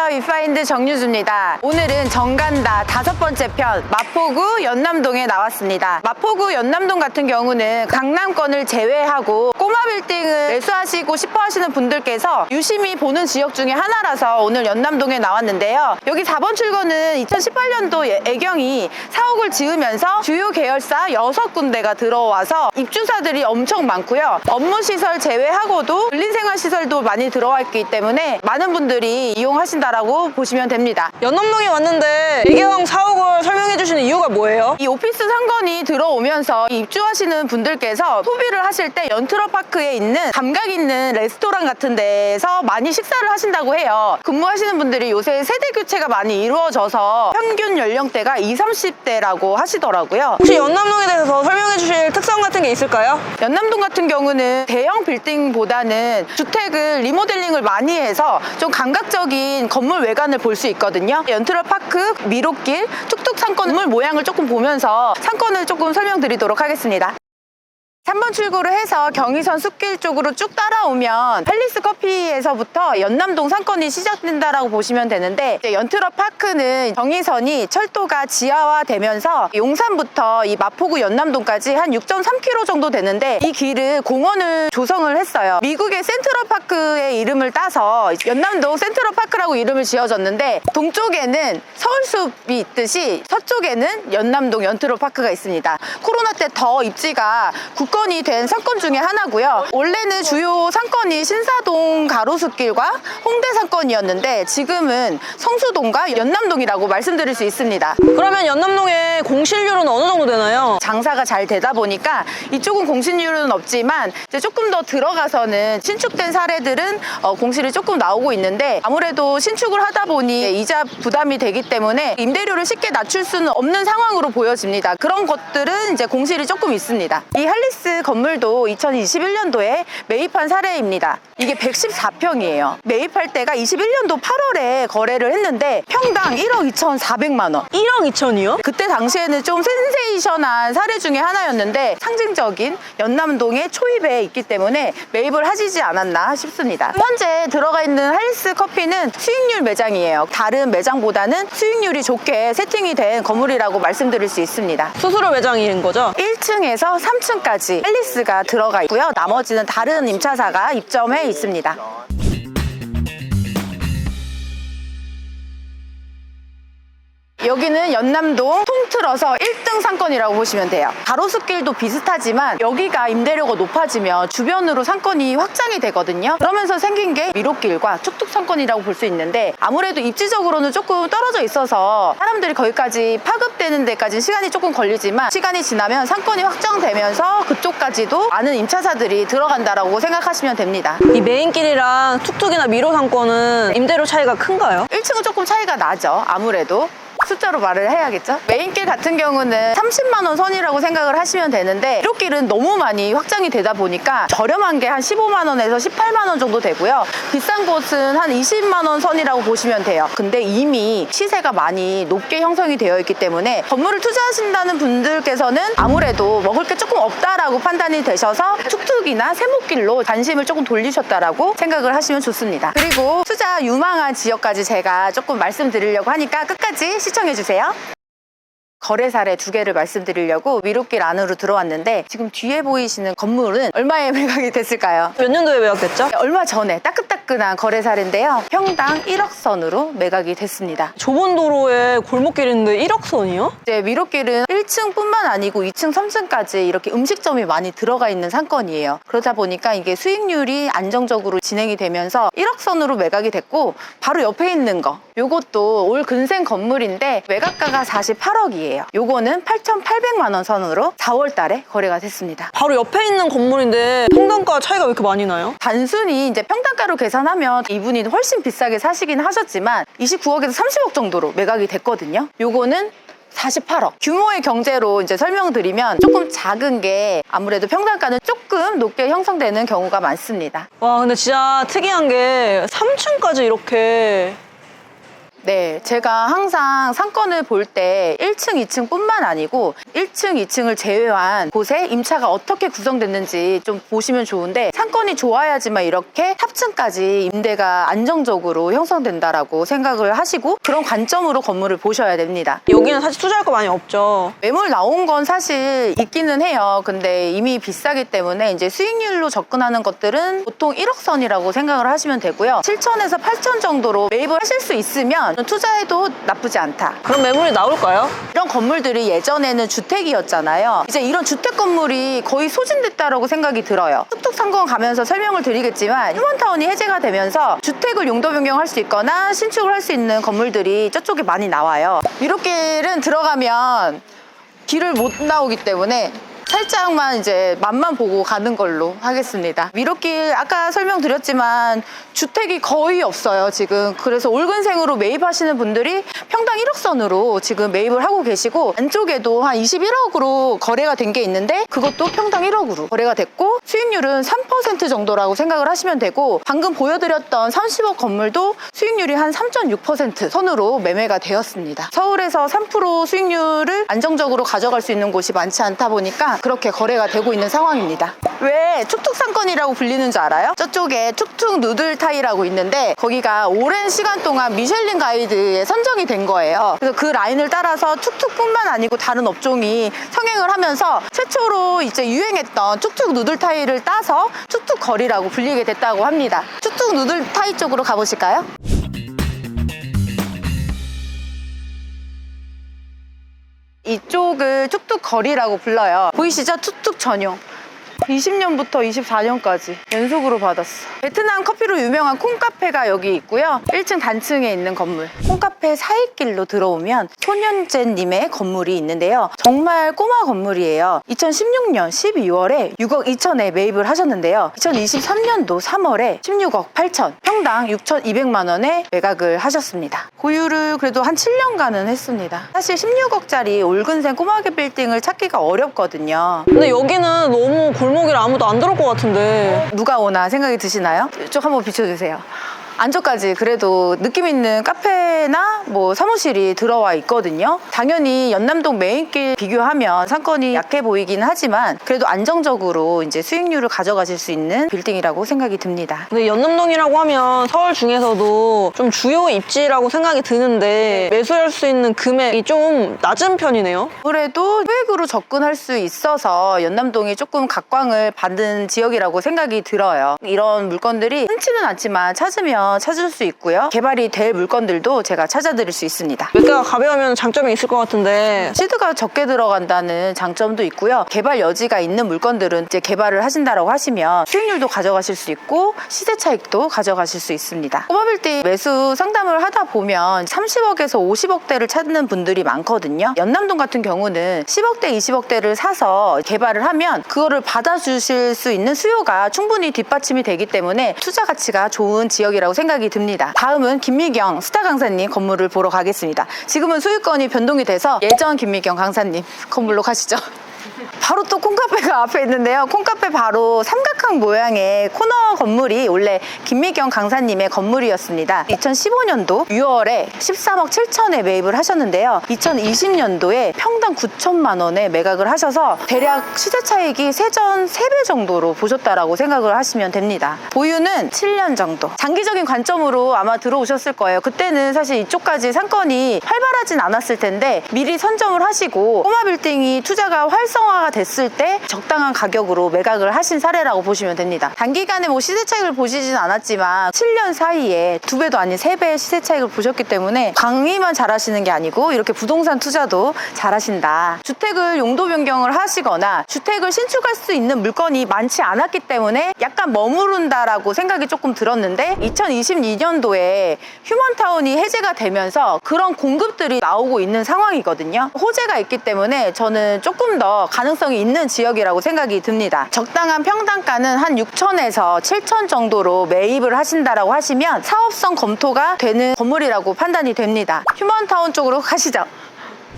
안녕하세요. 위파인드 정유주입니다. 오늘은 정간다 5번째 편 마포구 연남동에 나왔습니다. 마포구 연남동 같은 경우는 강남권을 제외하고 꼬마 빌딩을 매수하시고 싶어 하시는 분들께서 유심히 보는 지역 중에 하나라서 오늘 연남동에 나왔는데요. 여기 4번 출구는 2018년도 애경이 사옥을 지으면서 주요 계열사 6군데가 들어와서 입주사들이 엄청 많고요. 업무시설 제외하고도 근린생활시설도 많이 들어와 있기 때문에 많은 분들이 이용하신다라고 보시면 됩니다. 연남동에 왔는데 애경 사옥을 설명해 주시는 이유가 뭐예요? 이 오피스 상권이 들어오면서 입주하시는 분들께서 소비를 하실 때 연트러파크에 있는 감각 있는 레스토랑 같은 데에서 많이 식사를 하신다고 해요. 근무하시는 분들이 요새 세대 교체가 많이 이루어져서 평균 연령대가 20, 30대라고 하시더라고요. 혹시 연남동에 대해서 설명해 주실 특성 같은 게 있을까요? 연남동 같은 경우는 대형 빌딩보다는 주택을 리모델링을 많이 해서 좀 감각적인 건물 외관을 볼 수 있거든요. 연트러파크, 미로길, 툭툭 상권물 모양을 조금 보면서 상권을 조금 설명드리도록 하겠습니다. 3번 출구를 해서 경의선 숲길 쪽으로 쭉 따라오면 팰리스 커피에서부터 연남동 상권이 시작된다라고 보시면 되는데, 이제 연트러파크는 경의선이 철도가 지하화되면서 용산부터 이 마포구 연남동까지 한 6.3km 정도 되는데, 이 길을 공원을 조성을 했어요. 미국의 센트럴파크의 이름을 따서 연남동 센트럴파크라고 이름을 지어졌는데, 동쪽에는 서울숲이 있듯이 서쪽에는 연남동 연트러파크가 있습니다. 코로나 때 더 입지가 건이 된 상권 중에 하나고요. 원래는 주요 상권이 신사동 가로수길과 홍대 상권이었는데 지금은 성수동과 연남동이라고 말씀드릴 수 있습니다. 그러면 연남동의 공실률은 어느 정도 되나요? 장사가 잘 되다 보니까 이쪽은 공실률은 없지만 이제 조금 더 들어가서는 신축된 사례들은 공실이 조금 나오고 있는데, 아무래도 신축을 하다 보니 이자 부담이 되기 때문에 임대료를 쉽게 낮출 수는 없는 상황으로 보여집니다. 그런 것들은 이제 공실이 조금 있습니다. 이 할리스 건물도 2021년도에 매입한 사례입니다. 이게 114평이에요. 매입할 때가 21년도 8월에 거래를 했는데 평당 1억 2,400만 원. 1억 2천이요? 그때 당시에는 좀 센세이션한 사례 중에 하나였는데 상징적인 연남동의 초입에 있기 때문에 매입을 하시지 않았나 싶습니다. 현재 들어가 있는 할리스 커피는 수익률 매장이에요. 다른 매장보다는 수익률이 좋게 세팅이 된 건물이라고 말씀드릴 수 있습니다. 수수료 매장인 거죠? 1층에서 3층까지 팰리스가 들어가 있고요. 나머지는 다른 임차사가 입점해 있습니다. 여기는 연남동 통틀어서 1등 상권이라고 보시면 돼요. 가로수길도 비슷하지만 여기가 임대료가 높아지면 주변으로 상권이 확장이 되거든요. 그러면서 생긴 게 미로길과 툭툭 상권이라고 볼 수 있는데, 아무래도 입지적으로는 조금 떨어져 있어서 사람들이 거기까지 파급되는 데까지 시간이 조금 걸리지만, 시간이 지나면 상권이 확장되면서 그쪽까지도 많은 임차사들이 들어간다라고 생각하시면 됩니다. 이 메인길이랑 툭툭이나 미로 상권은 임대료 차이가 큰가요? 1층은 조금 차이가 나죠. 아무래도 숫자로 말을 해야겠죠. 메인길 같은 경우는 30만 원 선이라고 생각을 하시면 되는데, 미로길은 너무 많이 확장이 되다 보니까 저렴한 게 한 15만 원에서 18만 원 정도 되고요. 비싼 곳은 한 20만 원 선이라고 보시면 돼요. 근데 이미 시세가 많이 높게 형성이 되어 있기 때문에 건물을 투자하신다는 분들께서는 아무래도 먹을 게 조금 없다라고 판단이 되셔서 툭툭이나 세목길로 관심을 조금 돌리셨다라고 생각을 하시면 좋습니다. 그리고 투자 유망한 지역까지 제가 조금 말씀드리려고 하니까 끝까지 시청해주세요. 거래 사례 2개를 말씀드리려고 미로길 안으로 들어왔는데, 지금 뒤에 보이시는 건물은 얼마에 매각이 됐을까요? 몇 년도에 매각됐죠? 얼마 전에 따끈따끈한 거래 사례인데요. 평당 1억 선으로 매각이 됐습니다. 좁은 도로에 골목길인데 1억 선이요? 이제 미로길은 1층뿐만 아니고 2층, 3층까지 이렇게 음식점이 많이 들어가 있는 상권이에요. 그러다 보니까 이게 수익률이 안정적으로 진행이 되면서 1억 선으로 매각이 됐고, 바로 옆에 있는 거, 요것도 올 근생 건물인데 매각가가 48억이에요. 요거는 8,800만 원 선으로 4월 달에 거래가 됐습니다. 바로 옆에 있는 건물인데 평당가 차이가 왜 이렇게 많이 나요? 단순히 이제 평당가로 계산하면 이분이 훨씬 비싸게 사시긴 하셨지만 29억에서 30억 정도로 매각이 됐거든요. 요거는 48억. 규모의 경제로 이제 설명드리면 조금 작은 게 아무래도 평당가는 조금 높게 형성되는 경우가 많습니다. 와, 근데 진짜 특이한 게 3층까지 이렇게 네, 제가 항상 상권을 볼 때 1층, 2층 뿐만 아니고 1층, 2층을 제외한 곳에 임차가 어떻게 구성됐는지 좀 보시면 좋은데, 상권이 좋아야지만 이렇게 탑층까지 임대가 안정적으로 형성된다라고 생각을 하시고 그런 관점으로 건물을 보셔야 됩니다. 여기는 사실 투자할 거 많이 없죠. 매물 나온 건 사실 있기는 해요. 근데 이미 비싸기 때문에 이제 수익률로 접근하는 것들은 보통 1억 선이라고 생각을 하시면 되고요. 7천에서 8천 정도로 매입을 하실 수 있으면 투자해도 나쁘지 않다. 그럼 매물이 나올까요? 이런 건물들이 예전에는 주택이었잖아요. 이제 이런 주택 건물이 거의 소진됐다라고 생각이 들어요. 툭툭 상권 가면서 설명을 드리겠지만, 휴먼타운이 해제가 되면서 주택을 용도 변경할 수 있거나 신축을 할 수 있는 건물들이 저쪽에 많이 나와요. 미로길은 들어가면 길을 못 나오기 때문에 살짝만 이제 맛만 보고 가는 걸로 하겠습니다. 미로길 아까 설명드렸지만 주택이 거의 없어요, 지금. 그래서 올근생으로 매입하시는 분들이 평당 1억 선으로 지금 매입을 하고 계시고, 안쪽에도 한 21억으로 거래가 된 게 있는데 그것도 평당 1억으로 거래가 됐고, 수익률은 3% 정도라고 생각을 하시면 되고, 방금 보여드렸던 30억 건물도 수익률이 한 3.6% 선으로 매매가 되었습니다. 서울에서 3% 수익률을 안정적으로 가져갈 수 있는 곳이 많지 않다 보니까 그렇게 거래가 되고 있는 상황입니다. 왜 툭툭 상권이라고 불리는 줄 알아요? 저쪽에 툭툭 누들타이라고 있는데 거기가 오랜 시간 동안 미슐린 가이드에 선정이 된 거예요. 그래서 그 라인을 따라서 툭툭뿐만 아니고 다른 업종이 성행을 하면서 최초로 이제 유행했던 툭툭 누들타이를 따서 툭툭 거리라고 불리게 됐다고 합니다. 툭툭 누들타이 쪽으로 가보실까요? 이쪽을 툭툭 거리라고 불러요. 보이시죠? 툭툭 전용. 20년부터 24년까지 연속으로 받았어. 베트남 커피로 유명한 콩카페가 여기 있고요. 1층 단층에 있는 건물. 콩카페 사이길로 들어오면 손현재님의 건물이 있는데요. 정말 꼬마 건물이에요. 2016년 12월에 6억 2천에 매입을 하셨는데요. 2023년도 3월에 16억 8천, 평당 6,200만 원에 매각을 하셨습니다. 보유를 그래도 한 7년간은 했습니다. 사실 16억짜리 올근생 꼬마개 빌딩을 찾기가 어렵거든요. 근데 여기는 너무 골목이라 아무도 안 들어올 것 같은데. 누가 오나 생각이 드시나요? 이쪽 한번 비춰주세요. 안쪽까지 그래도 느낌 있는 카페나 뭐 사무실이 들어와 있거든요. 당연히 연남동 메인길 비교하면 상권이 약해 보이긴 하지만 그래도 안정적으로 이제 수익률을 가져가실 수 있는 빌딩이라고 생각이 듭니다. 근데 연남동이라고 하면 서울 중에서도 좀 주요 입지라고 생각이 드는데 매수할 수 있는 금액이 좀 낮은 편이네요. 아무래도 소액으로 접근할 수 있어서 연남동이 조금 각광을 받는 지역이라고 생각이 들어요. 이런 물건들이 흔치는 않지만 찾으면 찾을 수 있고요. 개발이 될 물건들도 제가 찾아드릴 수 있습니다. 매가가 가벼우면 장점이 있을 것 같은데. 시드가 적게 들어간다는 장점도 있고요. 개발 여지가 있는 물건들은 이제 개발을 하신다라고 하시면 수익률도 가져가실 수 있고 시세 차익도 가져가실 수 있습니다. 꼬마빌딩 매수 상담을 하다 보면 30억에서 50억대를 찾는 분들이 많거든요. 연남동 같은 경우는 10억대, 20억대를 사서 개발을 하면 그거를 받아주실 수 있는 수요가 충분히 뒷받침이 되기 때문에 투자 가치가 좋은 지역이라고 생각이 듭니다. 다음은 김미경 스타 강사님 건물을 보러 가겠습니다. 지금은 소유권이 변동이 돼서 예전 김미경 강사님 건물로 가시죠. 바로 또 콩카페가 앞에 있는데요. 콩카페 바로 삼각형 모양의 코너 건물이 원래 김미경 강사님의 건물이었습니다. 2015년도 6월에 13억 7천에 매입을 하셨는데요. 2020년도에 평당 9천만 원에 매각을 하셔서 대략 시세 차익이 세전 3배 정도로 보셨다라고 생각을 하시면 됩니다. 보유는 7년 정도. 장기적인 관점으로 아마 들어오셨을 거예요. 그때는 사실 이쪽까지 상권이 활발하진 않았을 텐데 미리 선점을 하시고 꼬마 빌딩이 투자가 활성화가 됐을 때 적당한 가격으로 매각을 하신 사례라고 보시면 됩니다. 단기간에 뭐 시세 차익을 보시진 않았지만 7년 사이에 2배도 아닌 3배의 시세 차익을 보셨기 때문에 강의만 잘하시는 게 아니고 이렇게 부동산 투자도 잘하신다. 주택을 용도 변경을 하시거나 주택을 신축할 수 있는 물건이 많지 않았기 때문에 약간 머무른다라고 생각이 조금 들었는데 2022년도에 휴먼타운이 해제가 되면서 그런 공급들이 나오고 있는 상황이거든요. 호재가 있기 때문에 저는 조금 더 가능성이 있는 지역이라고 생각이 듭니다. 적당한 평당가는 한 6천에서 7천 정도로 매입을 하신다라고 하시면 사업성 검토가 되는 건물이라고 판단이 됩니다. 휴먼타운 쪽으로 가시죠.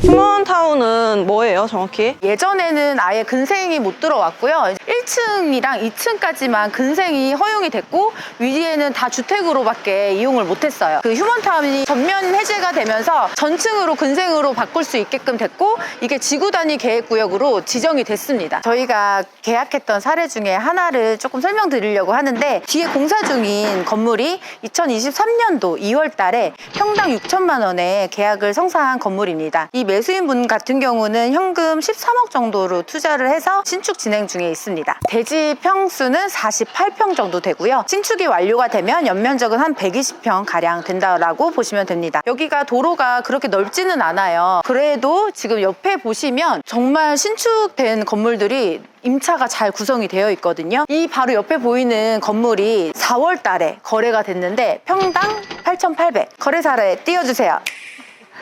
휴먼타운은 뭐예요, 정확히? 예전에는 아예 근생이 못 들어왔고요. 1층이랑 2층까지만 근생이 허용이 됐고 위에는 다 주택으로밖에 이용을 못했어요. 그 휴먼타운이 전면 해제가 되면서 전층으로 근생으로 바꿀 수 있게끔 됐고 이게 지구 단위 계획구역으로 지정이 됐습니다. 저희가 계약했던 사례 중에 하나를 조금 설명드리려고 하는데 뒤에 공사 중인 건물이 2023년도 2월 달에 평당 6천만 원에 계약을 성사한 건물입니다. 이 매수인분 같은 경우는 현금 13억 정도로 투자를 해서 신축 진행 중에 있습니다. 대지 평수는 48평 정도 되고요. 신축이 완료가 되면 연면적은 한 120평 가량 된다라고 보시면 됩니다. 여기가 도로가 그렇게 넓지는 않아요. 그래도 지금 옆에 보시면 정말 신축된 건물들이 임차가 잘 구성이 되어 있거든요. 이 바로 옆에 보이는 건물이 4월 달에 거래가 됐는데 평당 8,800. 거래 사례 띄워주세요.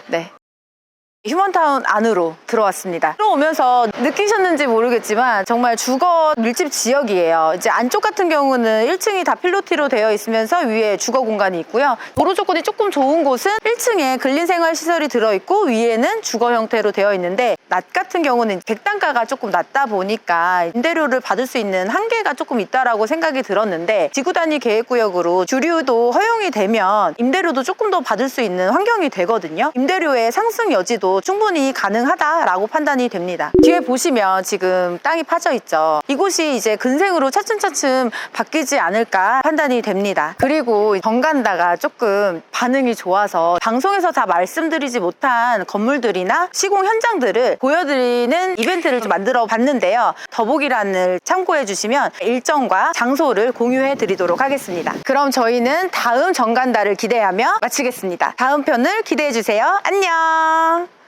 네. 휴먼타운 안으로 들어왔습니다. 들어오면서 느끼셨는지 모르겠지만 정말 주거 밀집 지역이에요. 이제 안쪽 같은 경우는 1층이 다 필로티로 되어 있으면서 위에 주거 공간이 있고요. 도로 조건이 조금 좋은 곳은 1층에 근린생활시설이 들어있고 위에는 주거 형태로 되어 있는데 낮 같은 경우는 객단가가 조금 낮다 보니까 임대료를 받을 수 있는 한계가 조금 있다라고 생각이 들었는데 지구 단위 계획구역으로 주류도 허용이 되면 임대료도 조금 더 받을 수 있는 환경이 되거든요. 임대료의 상승 여지도 충분히 가능하다라고 판단이 됩니다. 뒤에 보시면 지금 땅이 파져 있죠. 이곳이 이제 근생으로 차츰차츰 바뀌지 않을까 판단이 됩니다. 그리고 정간다가 조금 반응이 좋아서 방송에서 다 말씀드리지 못한 건물들이나 시공 현장들을 보여드리는 이벤트를 좀 만들어 봤는데요. 더보기란을 참고해 주시면 일정과 장소를 공유해 드리도록 하겠습니다. 그럼 저희는 다음 정간다를 기대하며 마치겠습니다. 다음 편을 기대해 주세요. 안녕!